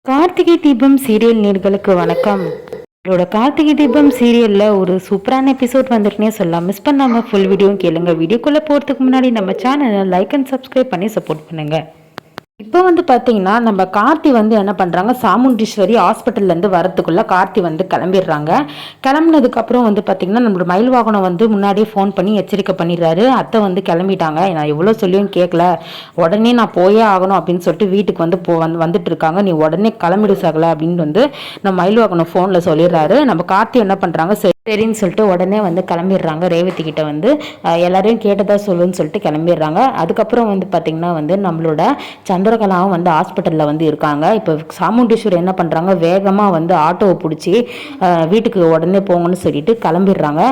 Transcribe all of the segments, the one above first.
Karthigai Deepam serial நேர்களுக்கு வணக்கம். இதோட கார்த்திகை தீபம் சீரியல்ல ஒரு சூப்பரான எபிசோட் வந்துருக்குன்னே சொல்லலாம். மிஸ் பண்ணாம ஃபுல் வீடியோவும் கேளுங்க. வீடியோக்குள்ள போறதுக்கு முன்னாடி நம்ம சேனலை லைக் அண்ட் சப்ஸ்கிரைப் பண்ணி சப்போர்ட் பண்ணுங்க. இப்போ பார்த்தீங்கன்னா நம்ம கார்த்தி என்ன பண்ணுறாங்க, சாமுண்டீஸ்வரி ஹாஸ்பிட்டல்லேருந்து வரத்துக்குள்ளே கார்த்தி கிளம்பிடுறாங்க. கிளம்புனதுக்கப்புறம் பார்த்தீங்கன்னா நம்மளோட மயில் வாகனம் முன்னாடியே ஃபோன் பண்ணி எச்சரிக்கை பண்ணிடுறாரு. அத்தை கிளம்பிட்டாங்க, நான் எவ்வளோ சொல்லியும் கேட்கல, உடனே நான் போயே ஆகணும் அப்படின்னு சொல்லிட்டு வீட்டுக்கு வந்துட்டு இருக்காங்க, நீ உடனே கிளம்பிடு சகல அப்படின்னு நம்ம மயில் வாகனம் ஃபோனில் சொல்லிடுறாரு. நம்ம கார்த்தி என்ன பண்ணுறாங்க, சரின்னு சொல்லிட்டு உடனே கிளம்பிடுறாங்க. ரேவதி கிட்ட எல்லாரையும் கேட்டதா சொல்லுன்னு சொல்லிட்டு கிளம்பிடுறாங்க. அதுக்கப்புறம் பார்த்தீங்கன்னா நம்மளோட சந்திரகலாவும் ஹாஸ்பிட்டலில் இருக்காங்க. இப்போ சாமுண்டீஸ்வரர் என்ன பண்ணுறாங்க, வேகமாக ஆட்டோவை பிடிச்சி வீட்டுக்கு உடனே போங்கன்னு சொல்லிட்டு கிளம்பிடுறாங்க.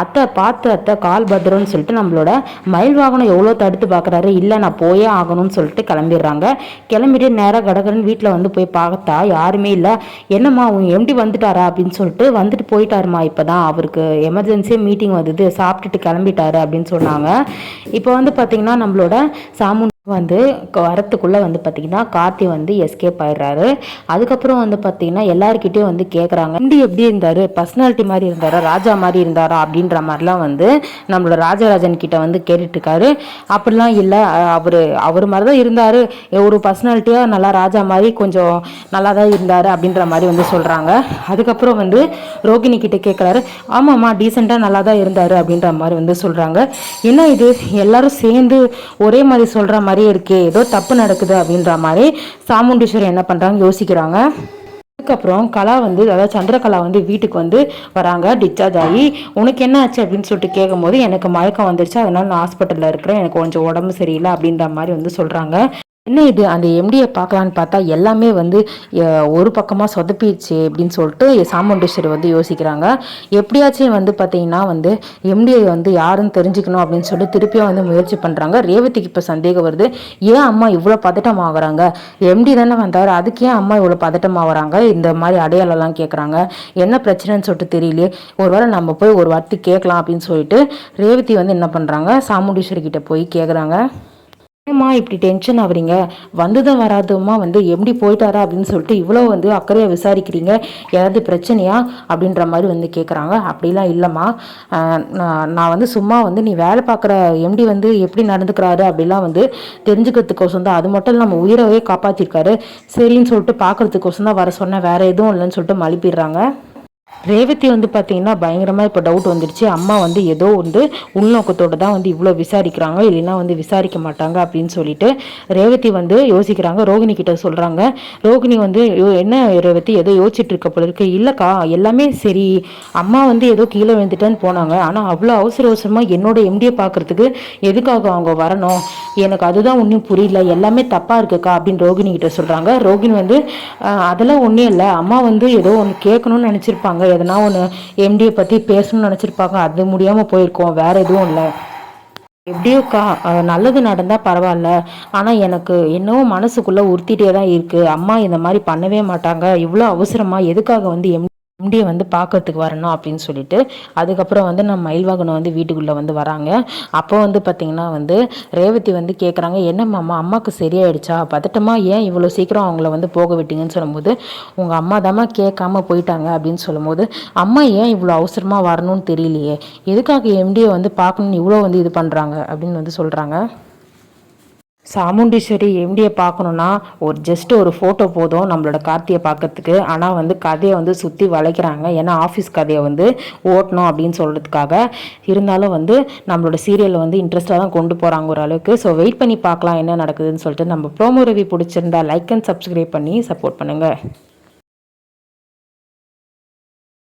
அத்தை கால் பத்திரம்னு சொல்லிட்டு நம்மளோட மயில் வாகனம் எவ்வளோ தடுத்து பார்க்குறாரு, இல்லை நான் போயே ஆகணும்னு சொல்லிட்டு கிளம்பிடுறாங்க. கிளம்பிட்டு நேராக கடகரன் வீட்டில் போய் பார்த்தா யாருமே இல்லை. என்னம்மா உன் எம்டி வந்துட்டாரா அப்படின்னு சொல்லிட்டு, வந்துட்டு போயிட்டாருமா, இப்போ தான் அவருக்கு எமர்ஜென்சியாக மீட்டிங் வந்தது, சாப்பிட்டுட்டு கிளம்பிட்டாரு அப்படின்னு சொன்னாங்க. இப்போ பார்த்தீங்கன்னா நம்மளோட சாமுண்டி வரத்துக்குள்ளே பார்த்தீங்கன்னா கார்த்தி எஸ்கேப் ஆயிடுறாரு. அதுக்கப்புறம் பார்த்தீங்கன்னா எல்லாருக்கிட்டையும் கேட்குறாங்க, எம்டி எப்படி இருந்தார், பர்சனாலிட்டி மாதிரி இருந்தாரா, ராஜா மாதிரி இருந்தாரா அப்படின்ற மாதிரிலாம் நம்மளோட ராஜராஜன் கிட்ட கேட்டுட்ருக்காரு. அப்படிலாம் இல்லை, அவர் மாதிரி தான் இருந்தார், ஒரு பர்சனாலிட்டியாக நல்லா ராஜா மாதிரி கொஞ்சம் நல்லா தான் இருந்தார் அப்படின்ற மாதிரி சொல்கிறாங்க. அதுக்கப்புறம் ரோகிணி கிட்ட கேட்குறாரு, ஆமாம்மா டீசெண்டாக நல்லா தான் இருந்தார் அப்படின்ற மாதிரி சொல்கிறாங்க. என்ன இது எல்லாரும் சேர்ந்து ஒரே மாதிரி சொல்கிற மாதிரி இருக்கே, ஏதோ தப்பு நடக்குது அப்படின்ற மாதிரி சாமுண்டீஸ்வரர் என்ன பண்றாங்க யோசிக்கிறாங்க. அதுக்கப்புறம் கலா அதாவது சந்திரகலா வீட்டுக்கு வராங்க டிஸ்சார்ஜ் ஆகி. உனக்கு என்ன ஆச்சு அப்படின்னு சொல்லிட்டு கேட்கும்போது, எனக்கு மயக்கம் வந்துருச்சு, அதனால நான் ஹாஸ்பிட்டலில் இருக்கிறேன், எனக்கு கொஞ்சம் உடம்பு சரியில்லை அப்படின்ற மாதிரி சொல்கிறாங்க. என்ன இது, அந்த எம்டியை பார்க்கலான்னு பார்த்தா எல்லாமே ஒரு பக்கமாக சொதப்பிடுச்சு அப்படின்னு சொல்லிட்டு சாமுண்டீஸ்வரி யோசிக்கிறாங்க. எப்படியாச்சும் பார்த்தீங்கன்னா எம்டியை யாருன்னு தெரிஞ்சுக்கணும் அப்படின்னு சொல்லிட்டு திருப்பியும் முயற்சி பண்ணுறாங்க. ரேவதிக்கு இப்போ சந்தேகம் வருது, ஏன் அம்மா இவ்வளோ பதட்டம் ஆகுறாங்க, எம்டி தானே வந்தார், அதுக்கு ஏன் அம்மா இவ்வளோ பதட்டம் ஆகுறாங்க, இந்த மாதிரி அடையாளம்லாம் கேட்குறாங்க, என்ன பிரச்சனைன்னு சொல்லிட்டு தெரியலையே, ஒருவேளை நம்ம போய் ஒரு வார்த்தை கேட்கலாம் அப்படின்னு சொல்லிட்டு ரேவதி என்ன பண்ணுறாங்க, சாமுண்டீஸ்வரி கிட்ட போய் கேட்குறாங்க. ஏம்மா இப்படி டென்ஷன் ஆகுறீங்க, வந்ததும் வராதுமா எப்படி போயிட்டாரா அப்படின்னு சொல்லிட்டு இவ்வளோ அக்கறையாக விசாரிக்கிறீங்க, ஏதாவது பிரச்சனையா அப்படின்ற மாதிரி கேட்குறாங்க. அப்படிலாம் இல்லைம்மா, நான் சும்மா நீ வேலை பார்க்குற எம்டி எப்படி நடந்துக்கிறாரு அப்படிலாம் தெரிஞ்சுக்கிறதுக்கோசம் தான், அது மட்டும் நம்ம உயிரவே காப்பாற்றிருக்காரு, சரின்னு சொல்லிட்டு பார்க்கறதுக்கோசம் தான் வர சொன்னேன், வேற எதுவும் இல்லைன்னு சொல்லிட்டு மழுப்பிடுறாங்க. ரேவதி பார்த்தீங்கன்னா பயங்கரமாக இப்போ டவுட் வந்துடுச்சு, அம்மா ஏதோ உள்நோக்கத்தோடு தான் இவ்வளோ விசாரிக்கிறாங்க, இல்லைன்னா விசாரிக்க மாட்டாங்க அப்படின்னு சொல்லிட்டு ரேவதி யோசிக்கிறாங்க. ரோகிணி கிட்ட சொல்கிறாங்க. ரோகிணி என்ன ரேவதி ஏதோ யோசிச்சுட்டு இருக்க போல இருக்கு, இல்லைக்கா எல்லாமே சரி, அம்மா ஏதோ கீழே விழுந்துட்டேன்னு போனாங்க, ஆனால் அவ்வளோ அவசரமாக என்னோட எம்டியை பார்க்கறதுக்கு எதுக்காக அவங்க வரணும், எனக்கு அதுதான் ஒன்றும் புரியல, எல்லாமே தப்பாக இருக்குக்கா அப்படின்னு ரோகிணி கிட்ட சொல்கிறாங்க. ரோகிணி அதெல்லாம் ஒன்றும் இல்லை, அம்மா ஏதோ ஒன்று கேட்கணும்னு நினச்சிருப்பாங்க, எதனா ஒன்று எம்டியை பற்றி பேசணும்னு நினச்சிருப்பாங்க, அது முடியாமல் போயிருக்கோம், வேற எதுவும் இல்லை, எப்படியோக்கா நல்லது நடந்தால் பரவாயில்ல, ஆனால் எனக்கு என்னவோ மனசுக்குள்ளே உறுத்திட்டே தான் இருக்குது, அம்மா இந்த மாதிரி பண்ணவே மாட்டாங்க, இவ்வளோ அவசரமாக எதுக்காக எம்டியை பார்க்கறதுக்கு வரணும் அப்படின்னு சொல்லிட்டு அதுக்கப்புறம் நம்ம மயில்வாகனம் வீட்டுக்குள்ளே வராங்க. அப்போ பார்த்தீங்கன்னா ரேவதி கேட்குறாங்க, என்னம்மா அம்மாவுக்கு சரியாயிடுச்சா, பதட்டமா ஏன் இவ்வளோ சீக்கிரம் அவங்கள போக விட்டீங்கன்னு சொல்லும்போது, உங்கள் அம்மா தாம்மா கேட்காம போயிட்டாங்க அப்படின்னு சொல்லும்போது, அம்மா ஏன் இவ்வளோ அவசரமாக வரணும்னு தெரியலையே, எதுக்காக எம்டியை பார்க்கணுன்னு இவ்வளோ இது பண்ணுறாங்க அப்படின்னு சொல்கிறாங்க. சாமுண்டீஸ்வரி எம்டியை பார்க்கணுன்னா ஜஸ்ட் ஒரு ஃபோட்டோ போதும் நம்மளோட கார்த்தியை பார்க்கறதுக்கு, ஆனால் கதையை சுற்றி வளைக்கிறாங்க, ஏன்னா ஆஃபீஸ் கதையை ஓட்டணும் அப்படின்னு சொல்கிறதுக்காக. இருந்தாலும் நம்மளோட சீரியலில் இன்ட்ரெஸ்ட்டாக தான் கொண்டு போகிறாங்க ஓரளவுக்கு. ஸோ வெயிட் பண்ணி பார்க்கலாம் என்ன நடக்குதுன்னு சொல்லிட்டு. நம்ம ப்ரோமோ ரிவ்யூ பிடிச்சிருந்தா லைக் அண்ட் சப்ஸ்கிரைப் பண்ணி சப்போர்ட் பண்ணுங்கள்.